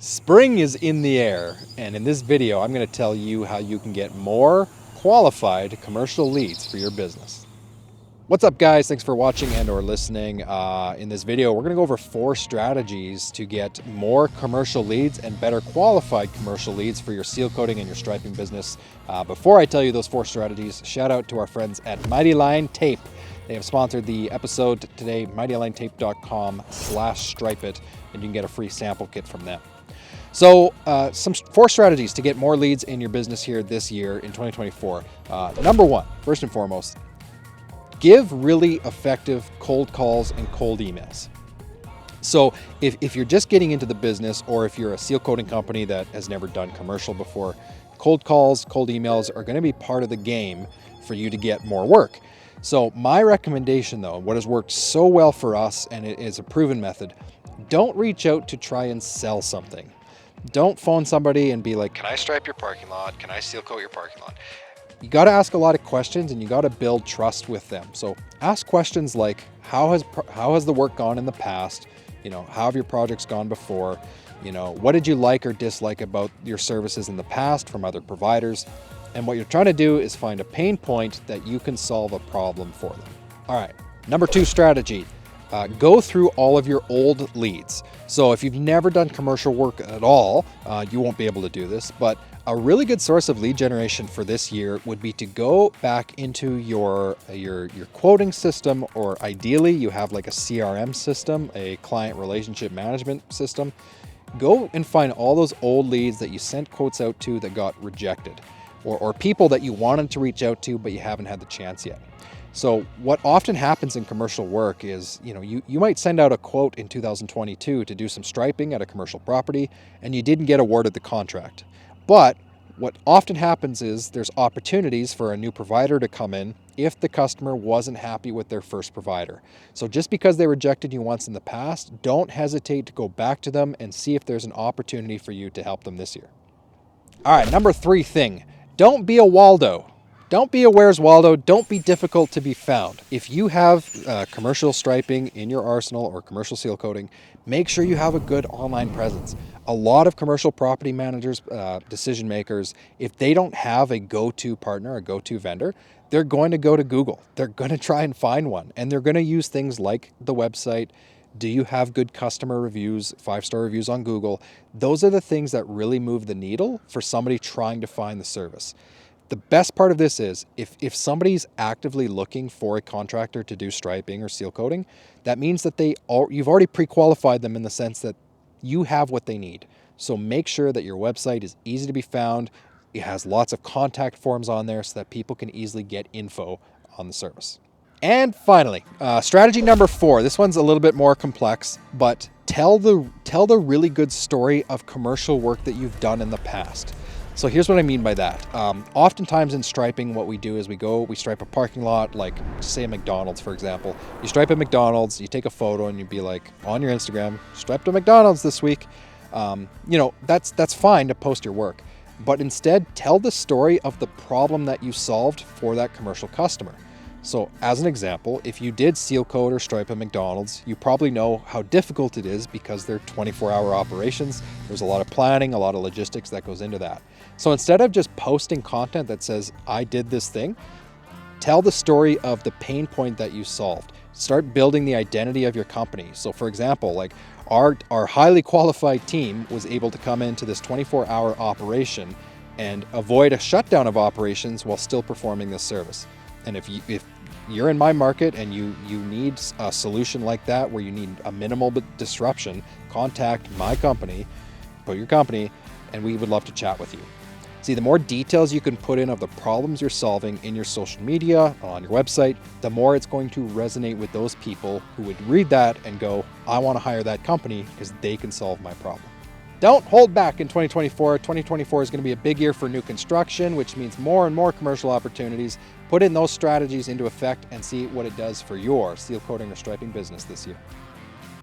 Spring is in the air, and in this video, I'm going to tell you how you can get more qualified commercial leads for your business. What's up, guys? Thanks for watching and or listening. In this video, we're going to go over 4 strategies to get more commercial leads and better qualified commercial leads for your seal coating and your striping business. Before I tell you those 4 strategies, shout out to our friends at Mighty Line Tape. They have sponsored the episode today, mightylinetape.com/stripeit, and you can get a free sample kit from them. So 4 strategies to get more leads in your business here this year in 2024. Number 1, first and foremost, give really effective cold calls and cold emails. So if you're just getting into the business, or if you're a seal coating company that has never done commercial before, cold calls, cold emails are going to be part of the game for you to get more work. So my recommendation, though, what has worked so well for us, and it is a proven method, don't reach out to try and sell something. Don't phone somebody and be like, can I stripe your parking lot? Can I seal coat your parking lot? You got to ask a lot of questions, and you got to build trust with them. So ask questions like, how has the work gone in the past? How have your projects gone before? What did you like or dislike about your services in the past from other providers? And what you're trying to do is find a pain point that you can solve a problem for them. All right, number 2 strategy. Go through all of your old leads. So if you've never done commercial work at all, you won't be able to do this, but a really good source of lead generation for this year would be to go back into your quoting system, or ideally you have like a CRM system, a client relationship management system. Go and find all those old leads that you sent quotes out to that got rejected, or people that you wanted to reach out to but you haven't had the chance yet. So what often happens in commercial work is, you might send out a quote in 2022 to do some striping at a commercial property, and you didn't get awarded the contract. But what often happens is there's opportunities for a new provider to come in if the customer wasn't happy with their first provider. So just because they rejected you once in the past, don't hesitate to go back to them and see if there's an opportunity for you to help them this year. All right, number 3 thing, don't be a Waldo. Don't be a Where's Waldo. Don't be difficult to be found. If you have commercial striping in your arsenal or commercial seal coating, make sure you have a good online presence. A lot of commercial property managers, decision makers, if they don't have a go-to partner, a go-to vendor, they're going to go to Google. They're going to try and find one, and they're going to use things like the website. Do you have good customer reviews, 5-star reviews on Google? Those are the things that really move the needle for somebody trying to find the service. The best part of this is if somebody's actively looking for a contractor to do striping or seal coating, that means that you've already pre-qualified them in the sense that you have what they need. So make sure that your website is easy to be found. It has lots of contact forms on there so that people can easily get info on the service. And finally, strategy number 4. This one's a little bit more complex, but tell the really good story of commercial work that you've done in the past. So here's what I mean by that. Oftentimes in striping, what we do is we stripe a parking lot, like say a McDonald's, for example. You stripe a McDonald's, you take a photo, and you'd be like, on your Instagram, striped a McDonald's this week. That's fine to post your work, but instead tell the story of the problem that you solved for that commercial customer. So as an example, if you did seal coat or stripe a McDonald's, you probably know how difficult it is because they're 24-hour operations. There's a lot of planning, a lot of logistics that goes into that. So instead of just posting content that says, I did this thing, tell the story of the pain point that you solved. Start building the identity of your company. So for example, like our highly qualified team was able to come into this 24-hour operation and avoid a shutdown of operations while still performing this service. And if you're in my market and you need a solution like that where you need a minimal disruption, contact my company, put your company, and we would love to chat with you. See, the more details you can put in of the problems you're solving in your social media, on your website, the more it's going to resonate with those people who would read that and go, I want to hire that company because they can solve my problem. Don't hold back in 2024. 2024 is going to be a big year for new construction, which means more and more commercial opportunities. Put in those strategies into effect and see what it does for your seal coating or striping business this year.